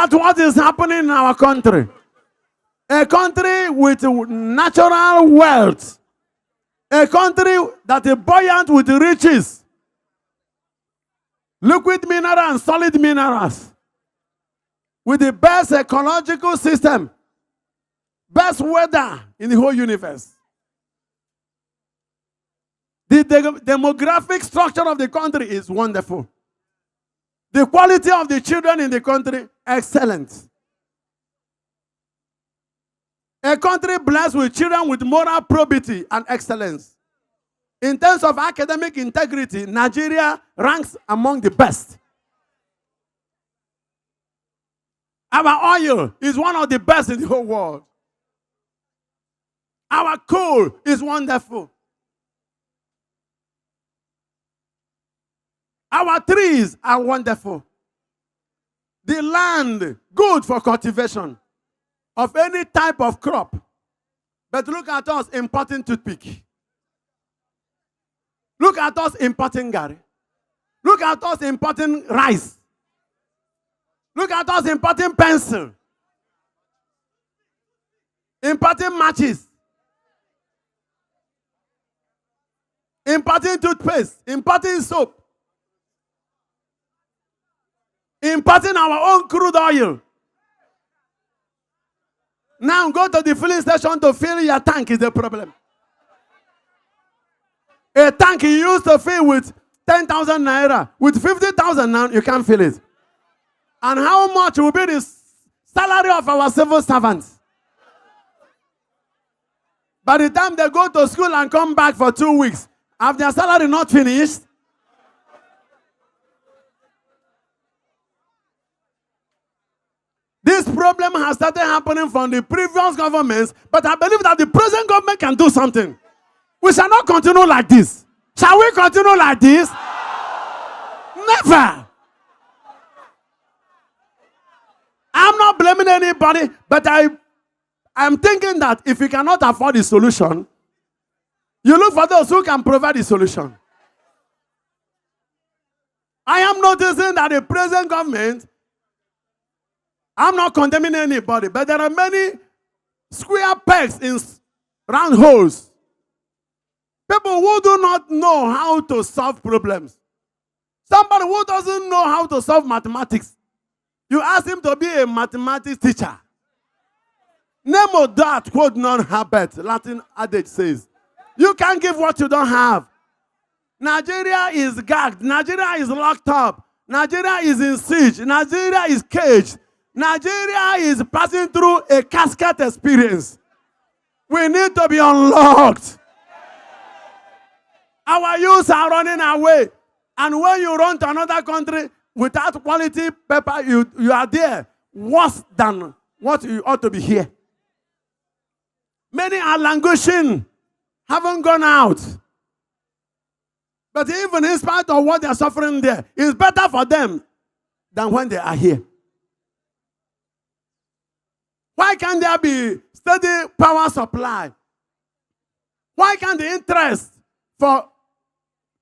That's what is happening in our country. A country with natural wealth. A country that is buoyant with riches. Liquid mineral and solid minerals. With the best ecological system. Best weather in the whole universe. The demographic structure of the country is wonderful. The quality of the children in the country, excellent. A country blessed with children with moral probity and excellence. In terms of academic integrity, Nigeria ranks among the best. Our oil is one of the best in the whole world. Our coal is wonderful. Our trees are wonderful. The land, good for cultivation of any type of crop. But look at us importing toothpick. Look at us importing gari. Look at us importing rice. Look at us importing pencil. Importing matches. Importing toothpaste. Importing soap. Importing our own crude oil. Now go to the filling station to fill your tank is the problem. A tank you used to fill with 10,000 naira. With 50,000 now, you can't fill it. And how much will be the salary of our civil servants? By the time they go to school and come back for 2 weeks, have their salary not finished? This problem has started happening from the previous governments, but I believe that the present government can do something. We shall not continue like this. Shall we continue like this? Never. I'm not blaming anybody, but I'm thinking that if you cannot afford the solution, you look for those who can provide the solution. I am noticing that the present government, I'm not condemning anybody, but there are many square pegs in round holes. People who do not know how to solve problems. Somebody who doesn't know how to solve mathematics. You ask him to be a mathematics teacher. Nemo dat quod non habet, Latin adage says. You can't give what you don't have. Nigeria is gagged. Nigeria is locked up. Nigeria is in siege. Nigeria is caged. Nigeria is passing through a casket experience. We need to be unlocked. Our youths are running away. And when you run to another country without quality paper, you are there worse than what you ought to be here. Many are languishing, haven't gone out. But even in spite of what they are suffering there, it's better for them than when they are here. Why can't there be steady power supply? Why can't the interest for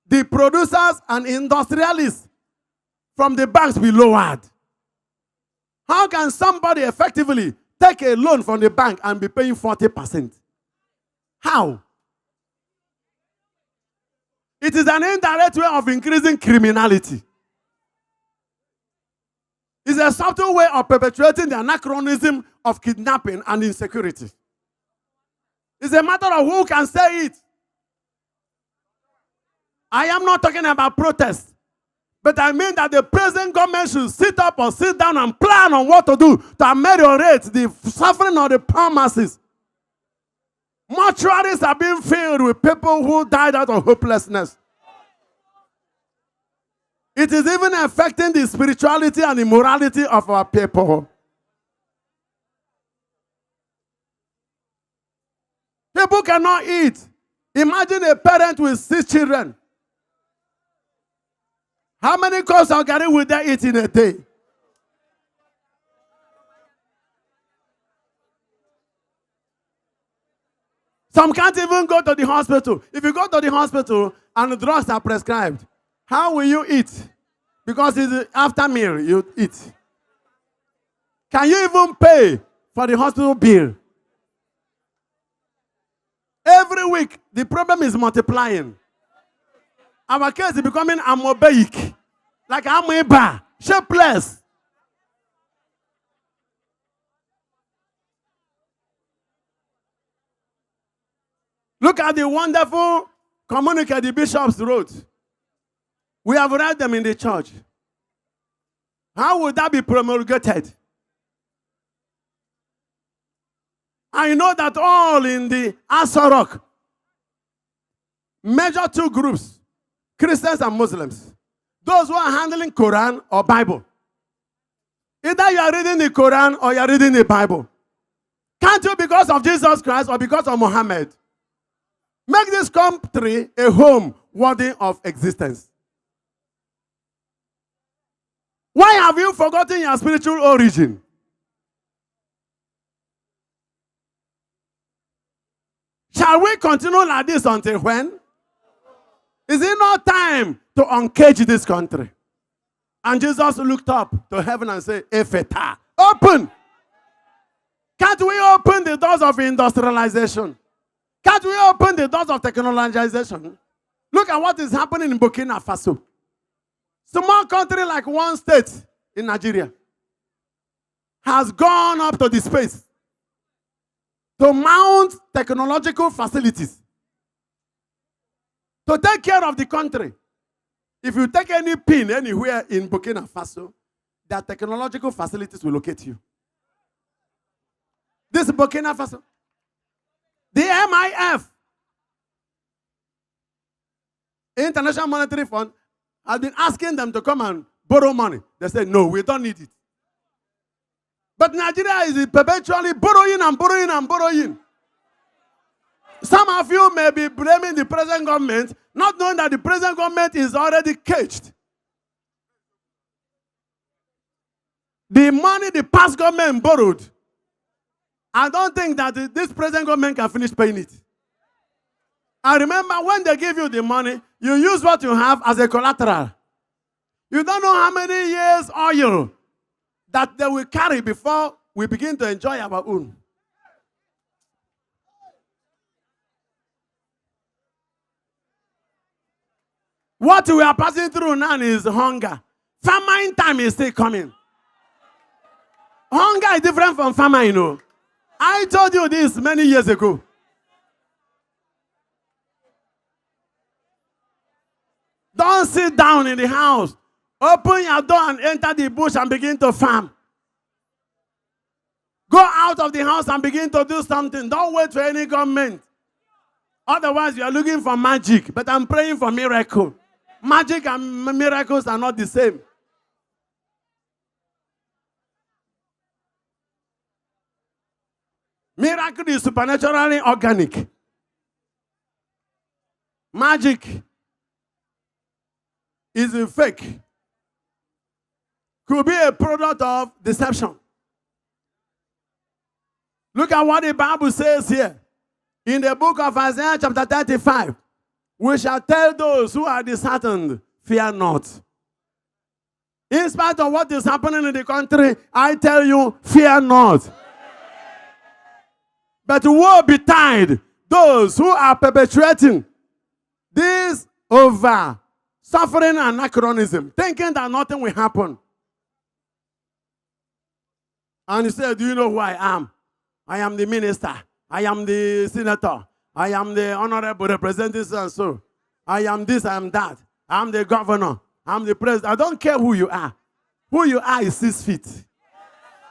the producers and industrialists from the banks be lowered? How can somebody effectively take a loan from the bank and be paying 40%? How? It is an indirect way of increasing criminality. It's a subtle way of perpetuating the anachronism of kidnapping and insecurity. It's a matter of who can say it. I am not talking about protest, but I mean that the present government should sit up or sit down and plan on what to do to ameliorate the suffering of the poor masses. Mortuaries are being filled with people who died out of hopelessness. It is even affecting the spirituality and the morality of our people. People cannot eat. Imagine a parent with 6 children. How many cups of garri will they eat in a day? Some can't even go to the hospital. If you go to the hospital and the drugs are prescribed, how will you eat? Because it's after meal you eat. Can you even pay for the hospital bill? Every week, the problem is multiplying. Our case is becoming amoebaic, like amoeba, shapeless. Look at the wonderful communique the bishops wrote. We have read them in the church. How would that be promulgated? I know that all in the Asorok, major two groups, Christians and Muslims, those who are handling Quran or Bible. Either you are reading the Quran or you are reading the Bible. Can't you, because of Jesus Christ or because of Muhammad, make this country a home worthy of existence? Why have you forgotten your spiritual origin? Shall we continue like this until when? Is it not time to uncage this country? And Jesus looked up to heaven and said, Epheta, open! Can't we open the doors of industrialization? Can't we open the doors of technologization? Look at what is happening in Burkina Faso. Small country like one state in Nigeria has gone up to the space to mount technological facilities to take care of the country. If you take any pin anywhere in Burkina Faso, their technological facilities will locate you. This Burkina Faso, the MIF, International Monetary Fund, has been asking them to come and borrow money. They said, no, we don't need it. But Nigeria is perpetually borrowing and borrowing and borrowing. Some of you may be blaming the present government, not knowing that the present government is already caged. The money the past government borrowed, I don't think that this present government can finish paying it. I remember when they give you the money, you use what you have as a collateral. You don't know how many years oil that they will carry before we begin to enjoy our own. What we are passing through now is hunger. Famine time is still coming. Hunger is different from famine, you know. I told you this many years ago. Don't sit down in the house. Open your door and enter the bush and begin to farm. Go out of the house and begin to do something. Don't wait for any government. Otherwise, you are looking for magic. But I'm praying for miracle. Magic and miracles are not the same. Miracle is supernaturally organic. Magic is a fake. Could be a product of deception. Look at what the Bible says here. In the book of Isaiah chapter 35, we shall tell those who are disheartened, fear not. In spite of what is happening in the country, I tell you, fear not. But woe betide those who are perpetuating this over suffering and anachronism, thinking that nothing will happen. And you say, do you know who I am? I am the minister. I am the senator. I am the honorable representative and so. I am this, I am that. I am the governor. I am the president. I don't care who you are. Who you are is 6 feet.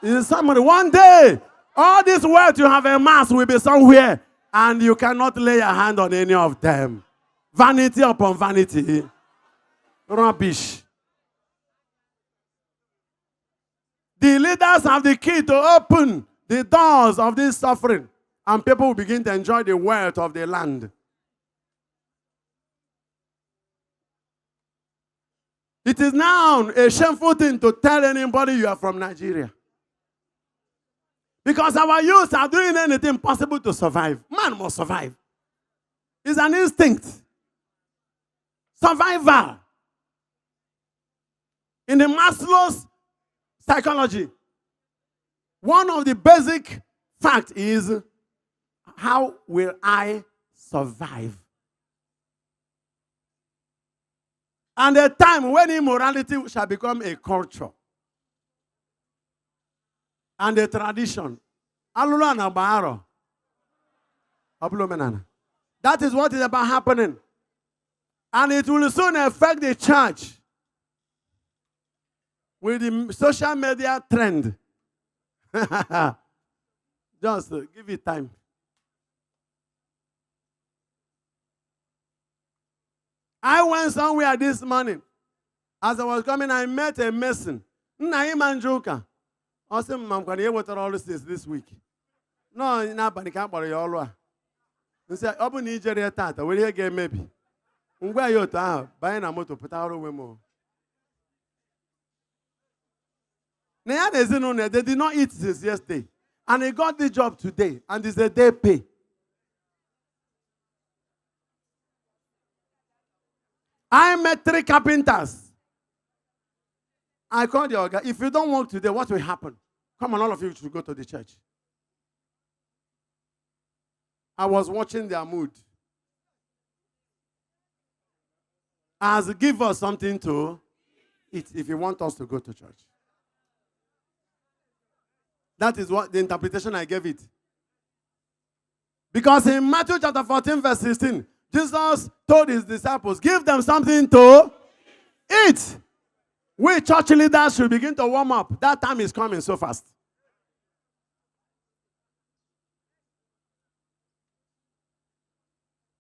Is somebody. One day, all this wealth you have amassed will be somewhere, and you cannot lay a hand on any of them. Vanity upon vanity. Rubbish. The leaders have the key to open the doors of this suffering, and people will begin to enjoy the wealth of the land. It is now a shameful thing to tell anybody you are from Nigeria. Because our youth are doing anything possible to survive. Man must survive. It's an instinct. Survival. In the Maslow's psychology, One of the basic facts is, how will I survive? And a time when immorality shall become a culture and a tradition. That is what is about happening. And it will soon affect the church with the social media trend. Just give it time. I went somewhere this morning. As I was coming, I met a mason. Naim Anjoka. Awesome, Mam, can you what all this week? No, na panika for your all. They say, open Nigeria tata, will you get maybe? Where you are buying a motor, put out a women. They did not eat this yesterday. And he got the job today. And it's a day pay. I met 3 carpenters. I called the guy. If you don't work today, what will happen? Come on, all of you should go to the church. I was watching their mood. As give us something to eat if you want us to go to church. That is what the interpretation I gave it. Because in Matthew chapter 14, verse 16, Jesus told his disciples, give them something to eat. We church leaders should begin to warm up. That time is coming so fast.